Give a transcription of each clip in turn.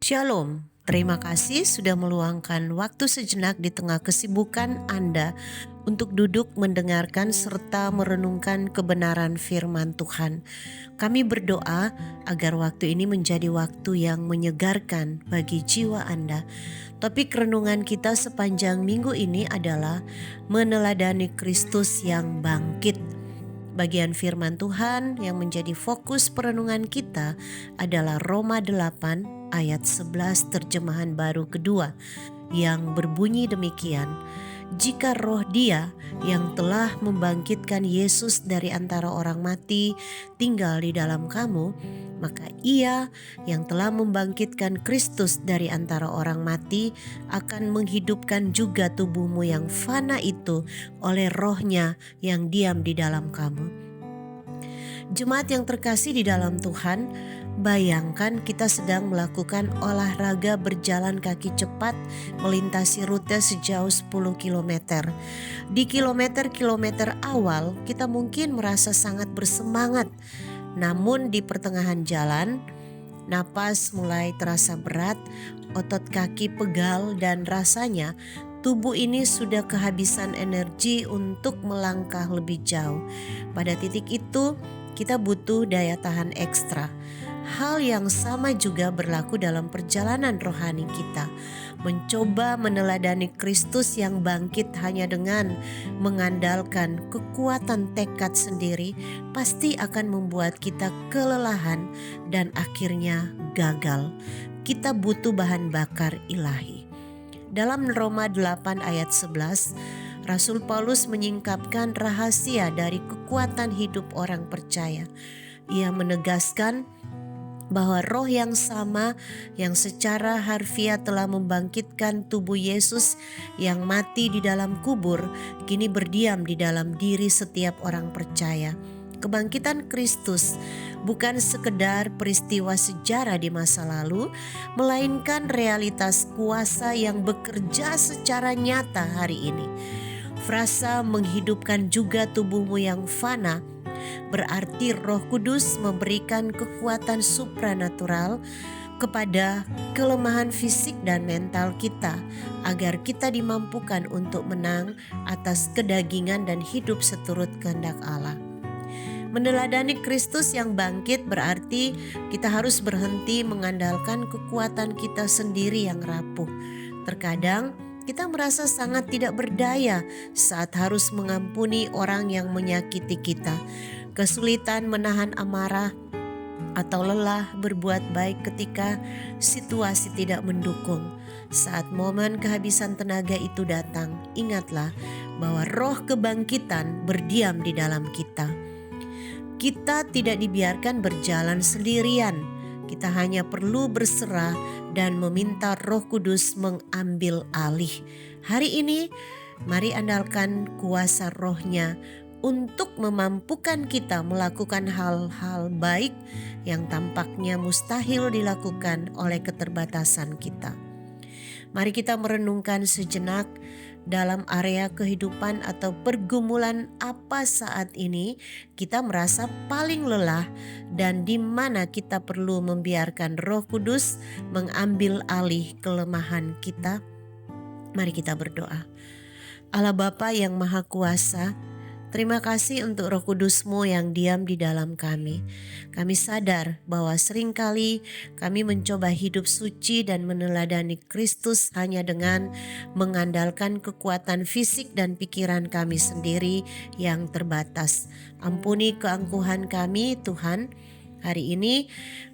Shalom, terima kasih sudah meluangkan waktu sejenak di tengah kesibukan Anda untuk duduk mendengarkan serta merenungkan kebenaran firman Tuhan. Kami berdoa agar waktu ini menjadi waktu yang menyegarkan bagi jiwa Anda. Topik renungan kita sepanjang minggu ini adalah meneladani Kristus yang bangkit. Bagian firman Tuhan yang menjadi fokus perenungan kita adalah Roma 8 ayat 11 terjemahan baru kedua yang berbunyi demikian. Jika roh Dia yang telah membangkitkan Yesus dari antara orang mati tinggal di dalam kamu, maka Ia yang telah membangkitkan Kristus dari antara orang mati akan menghidupkan juga tubuhmu yang fana itu oleh rohnya yang diam di dalam kamu. Jemaat yang terkasih di dalam Tuhan, bayangkan kita sedang melakukan olahraga berjalan kaki cepat melintasi rute sejauh 10 km. Di kilometer-kilometer awal kita mungkin merasa sangat bersemangat. Namun di pertengahan jalan, napas mulai terasa berat, otot kaki pegal dan rasanya tubuh ini sudah kehabisan energi untuk melangkah lebih jauh. Pada titik itu kita butuh daya tahan ekstra. Hal yang sama juga berlaku dalam perjalanan rohani kita. Mencoba meneladani Kristus yang bangkit hanya dengan mengandalkan kekuatan tekad sendiri pasti akan membuat kita kelelahan dan akhirnya gagal. Kita butuh bahan bakar ilahi. Dalam Roma 8 ayat 11, Rasul Paulus menyingkapkan rahasia dari kekuatan hidup orang percaya. Ia menegaskan bahwa roh yang sama yang secara harfiah telah membangkitkan tubuh Yesus yang mati di dalam kubur kini berdiam di dalam diri setiap orang percaya. Kebangkitan Kristus bukan sekedar peristiwa sejarah di masa lalu, melainkan realitas kuasa yang bekerja secara nyata hari ini. Frasa menghidupkan juga tubuhmu yang fana berarti Roh Kudus memberikan kekuatan supranatural kepada kelemahan fisik dan mental kita agar kita dimampukan untuk menang atas kedagingan dan hidup seturut kehendak Allah. Meneladani Kristus yang bangkit berarti kita harus berhenti mengandalkan kekuatan kita sendiri yang rapuh. Terkadang kita merasa sangat tidak berdaya saat harus mengampuni orang yang menyakiti kita. Kesulitan menahan amarah atau lelah berbuat baik ketika situasi tidak mendukung. Saat momen kehabisan tenaga itu datang, ingatlah bahwa roh kebangkitan berdiam di dalam kita. Kita tidak dibiarkan berjalan sendirian. Kita hanya perlu berserah dan meminta Roh Kudus mengambil alih. Hari ini, mari andalkan kuasa Roh-Nya untuk memampukan kita melakukan hal-hal baik yang tampaknya mustahil dilakukan oleh keterbatasan kita. Mari kita merenungkan sejenak dalam area kehidupan atau pergumulan apa saat ini kita merasa paling lelah dan di mana kita perlu membiarkan Roh Kudus mengambil alih kelemahan kita. Mari kita berdoa. Allah Bapa yang Maha Kuasa, terima kasih untuk Roh Kudus-Mu yang diam di dalam kami. Kami sadar bahwa seringkali kami mencoba hidup suci dan meneladani Kristus hanya dengan mengandalkan kekuatan fisik dan pikiran kami sendiri yang terbatas. Ampuni keangkuhan kami, Tuhan. Hari ini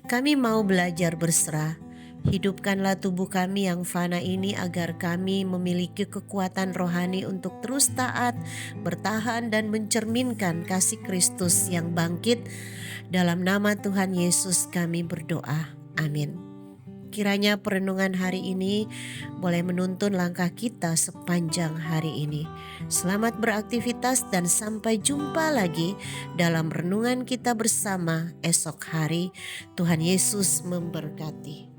kami mau belajar berserah. Hidupkanlah tubuh kami yang fana ini agar kami memiliki kekuatan rohani untuk terus taat, bertahan dan mencerminkan kasih Kristus yang bangkit. Dalam nama Tuhan Yesus kami berdoa. Amin. Kiranya perenungan hari ini boleh menuntun langkah kita sepanjang hari ini. Selamat beraktivitas dan sampai jumpa lagi dalam renungan kita bersama esok hari. Tuhan Yesus memberkati.